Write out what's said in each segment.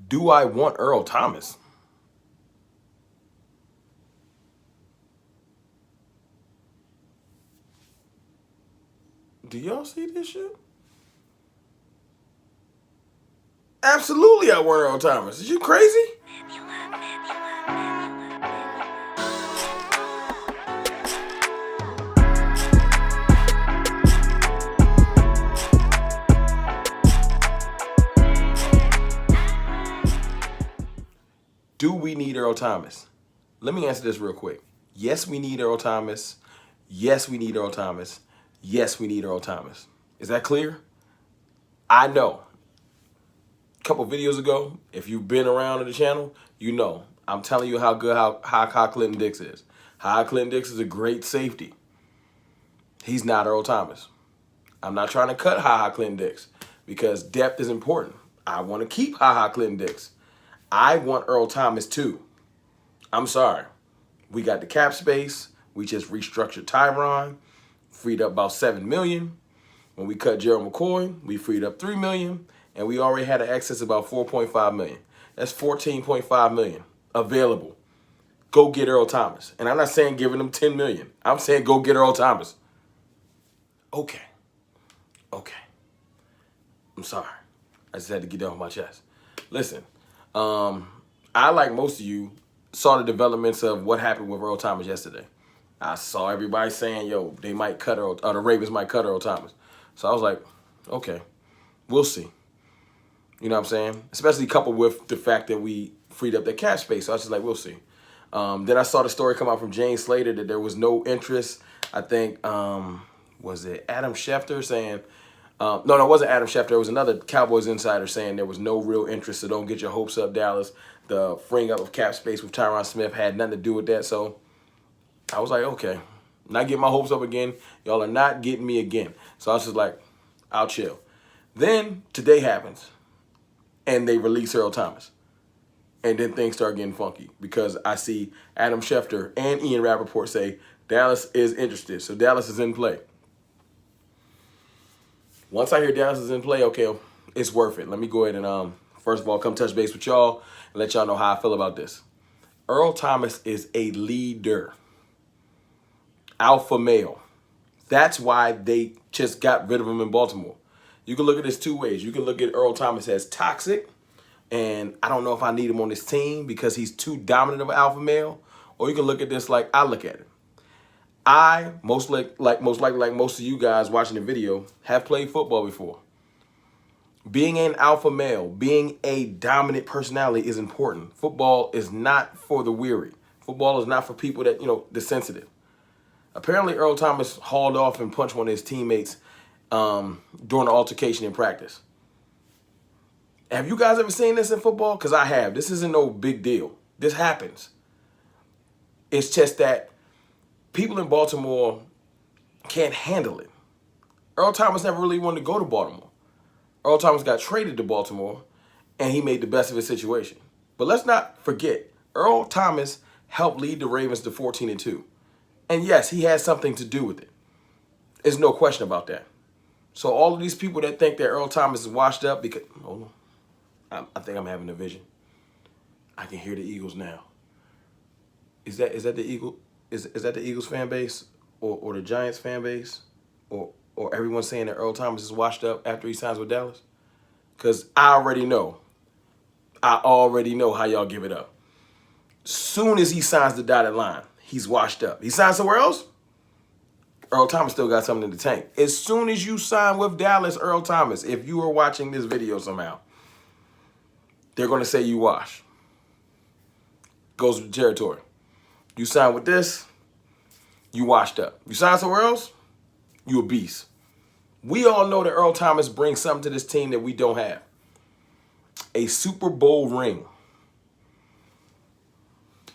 Do I want Earl Thomas? Do y'all see this shit? Absolutely, I want Earl Thomas. Is you crazy? Do we need Earl Thomas? Let me answer this real quick. Yes, we need Earl Thomas. Yes, we need Earl Thomas. Yes, we need Earl Thomas. Is that clear? I know. A couple videos ago, if you've been around the channel, you know. I'm telling you how good how Clinton Dix is. How Clinton Dix is a great safety. He's not Earl Thomas. I'm not trying to cut Ha Clinton Dix because depth is important. I want to keep Ha Clinton Dix. I want Earl Thomas too. I'm sorry. We got the cap space. We just restructured Tyron, freed up about $7 million. When we cut Gerald McCoy, we freed up $3 million, and we already had an excess of about $4.5 million. That's $14.5 million available. Go get Earl Thomas. And I'm not saying giving him $10 million. I'm saying go get Earl Thomas. Okay. I'm sorry. I just had to get that off my chest. Listen, I, like most of you, saw the developments of what happened with Earl Thomas yesterday. I saw everybody saying, yo, they might cut Earl, or the Ravens might cut Earl Thomas. So I was like, okay, we'll see. You know what I'm saying? Especially coupled with the fact that we freed up that cap space. So I was just like, we'll see. Then I saw the story come out from James Slater that there was no interest. I think, was it Adam Schefter saying, no, it wasn't Adam Schefter. It was another Cowboys insider saying there was no real interest, so don't get your hopes up, Dallas. The freeing up of cap space with Tyron Smith had nothing to do with that. So I was like, okay, not getting my hopes up again. Y'all are not getting me again. So I was just like, I'll chill. Then today happens, and they release Earl Thomas. And then things start getting funky because I see Adam Schefter and Ian Rappaport say Dallas is interested. So Dallas is in play. Once I hear Dallas is in play, okay, it's worth it. Let me go ahead and, first of all, come touch base with y'all and let y'all know how I feel about this. Earl Thomas is a leader. Alpha male. That's why they just got rid of him in Baltimore. You can look at this two ways. You can look at Earl Thomas as toxic, and I don't know if I need him on this team because he's too dominant of an alpha male. Or you can look at this like I look at it. I, most likely like most of you guys watching the video, have played football before. Being an alpha male, being a dominant personality is important. Football is not for the weary. Football is not for people that, the sensitive. Apparently, Earl Thomas hauled off and punched one of his teammates during an altercation in practice. Have you guys ever seen this in football? Because I have. This isn't no big deal. This happens. It's just that people in Baltimore can't handle it. Earl Thomas never really wanted to go to Baltimore. Earl Thomas got traded to Baltimore, and he made the best of his situation. But let's not forget, Earl Thomas helped lead the Ravens to 14-2. And yes, he has something to do with it. There's no question about that. So all of these people that think that Earl Thomas is washed up because, hold on, I think I'm having a vision. I can hear the Eagles now. Is that the Eagle? Is that the Eagles fan base or the Giants fan base or everyone saying that Earl Thomas is washed up after he signs with Dallas? Because I already know how y'all give it up. Soon as he signs the dotted line, he's washed up. He signs somewhere else, Earl Thomas still got something in the tank. As soon as you sign with Dallas, Earl Thomas, if you are watching this video somehow, they're going to say you wash. Goes with the territory. You sign with this, you washed up. You sign somewhere else, you a beast. We all know that Earl Thomas brings something to this team that we don't have. A Super Bowl ring.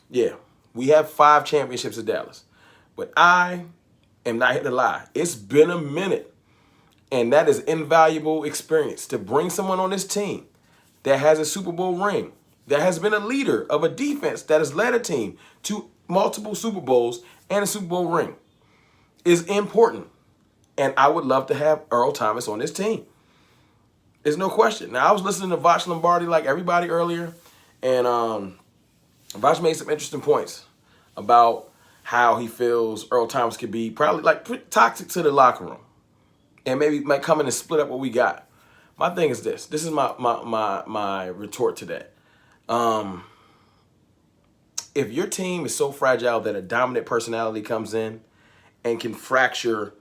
Yeah, we have 5 championships at Dallas. But I am not here to lie. It's been a minute. And that is invaluable experience to bring someone on this team that has a Super Bowl ring, that has been a leader of a defense that has led a team to multiple Super Bowls and a Super Bowl ring is important. And I would love to have Earl Thomas on this team. There's no question. Now, I was listening to Voch Lombardi like everybody earlier, and Voch made some interesting points about how he feels Earl Thomas could be probably like pretty toxic to the locker room, and maybe might come in and split up what we got. My thing is this. This is my retort to that. If your team is so fragile that a dominant personality comes in and can fracture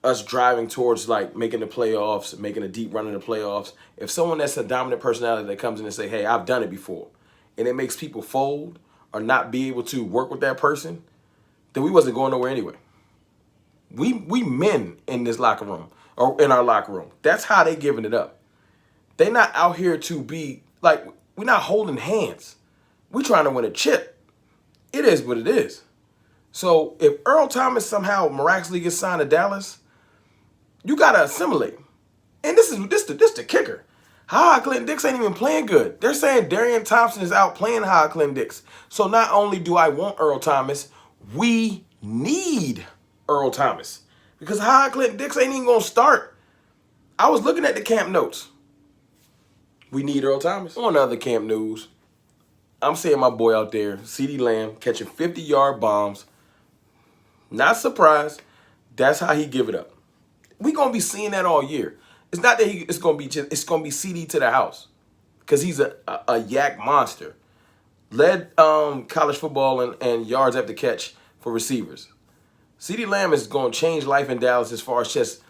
us driving towards like making the playoffs, making a deep run in the playoffs, if someone that's a dominant personality that comes in and say, hey, I've done it before, and it makes people fold or not be able to work with that person, then we wasn't going nowhere anyway. We men in this locker room or in our locker room. That's how they giving it up. They not out here to be like, we're not holding hands. We trying to win a chip. It is what it is. So if Earl Thomas somehow miraculously gets signed to Dallas, you gotta assimilate. And this the kicker. Ha Clinton Dix ain't even playing good. They're saying Darian Thompson is out playing Ha Clinton Dix. So not only do I want Earl Thomas, we need Earl Thomas. Because Ha Clinton Dix ain't even gonna start. I was looking at the camp notes. We need Earl Thomas. On other camp news, I'm seeing my boy out there, CeeDee Lamb, catching 50-yard bombs. Not surprised. That's how he give it up. We gonna be seeing that all year. It's not that it's gonna be CeeDee to the house, because he's a yak monster. Led college football and yards after catch for receivers. CeeDee Lamb is gonna change life in Dallas as far as just,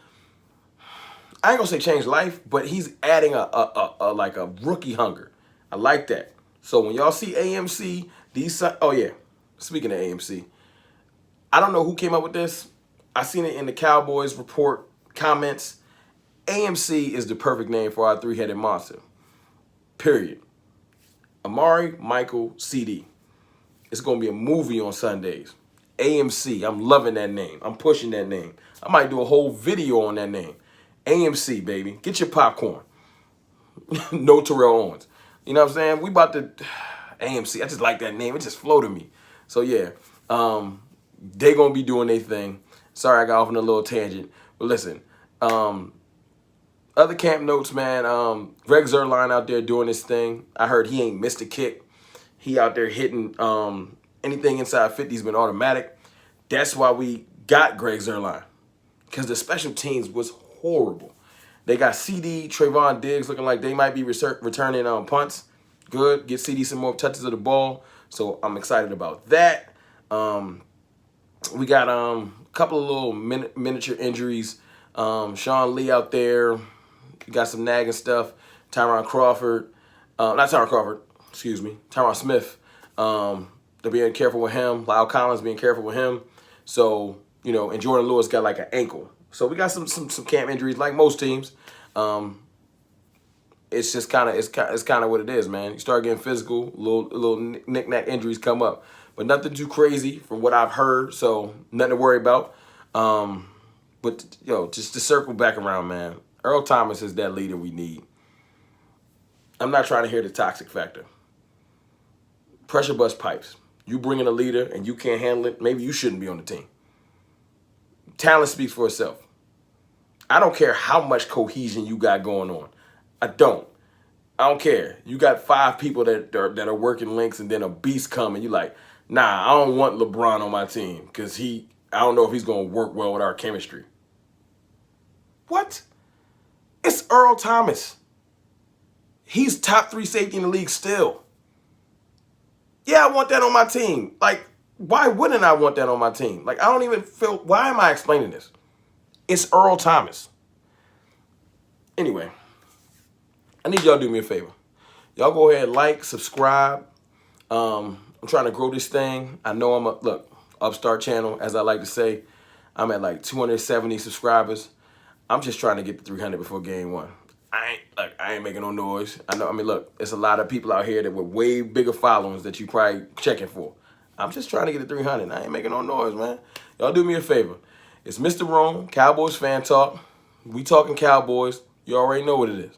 I ain't gonna say change life, but he's adding a like a rookie hunger. I like that. So when y'all see AMC, oh yeah, speaking of AMC, I don't know who came up with this. I seen it in the Cowboys report comments. AMC is the perfect name for our three-headed monster. Period. Amari, Michael, CeeDee. It's going to be a movie on Sundays. AMC. I'm loving that name. I'm pushing that name. I might do a whole video on that name. AMC, baby. Get your popcorn. No Terrell Owens. You know what I'm saying? We about to AMC. I just like that name. It just floated me. So yeah, they gonna be doing their thing. Sorry, I got off on a little tangent. But listen, other camp notes, man. Greg Zuerlein out there doing his thing. I heard he ain't missed a kick. He out there hitting anything inside 50 has been automatic. That's why we got Greg Zuerlein, because the special teams was horrible. They got CeeDee, Trayvon Diggs looking like they might be returning punts. Good. Get CeeDee some more touches of the ball. So I'm excited about that. We got a couple of little miniature injuries. Sean Lee out there. We got some nagging stuff. Tyron Smith. They're being careful with him. Lyle Collins being careful with him. So, you know, and Jordan Lewis got like an ankle. So we got some camp injuries like most teams. It's just kind of what it is, man. You start getting physical, little knick-knack injuries come up, but nothing too crazy from what I've heard. So nothing to worry about. But yo, just to circle back around, man. Earl Thomas is that leader we need. I'm not trying to hear the toxic factor. Pressure bust pipes. You bring in a leader and you can't handle it, maybe you shouldn't be on the team. Talent speaks for itself. I don't care how much cohesion you got going on. I don't care. You got 5 people that are working links, and then a beast come and you like, nah, I don't want LeBron on my team because I don't know if he's going to work well with our chemistry. What? It's Earl Thomas. He's top 3 safety in the league still. Yeah, I want that on my team. Like, why wouldn't I want that on my team? Like, I don't even feel, why am I explaining this? It's Earl Thomas. Anyway, I need y'all to do me a favor. Y'all go ahead, like, subscribe. I'm trying to grow this thing. I know I'm upstart channel, as I like to say. I'm at like 270 subscribers. I'm just trying to get to 300 before game 1. I ain't making no noise. Look, it's a lot of people out here that with way bigger followings that you probably checking for. I'm just trying to get to 300. I ain't making no noise, man. Y'all do me a favor. It's Mr. Rome, Cowboys Fan Talk. We talking Cowboys. You already know what it is.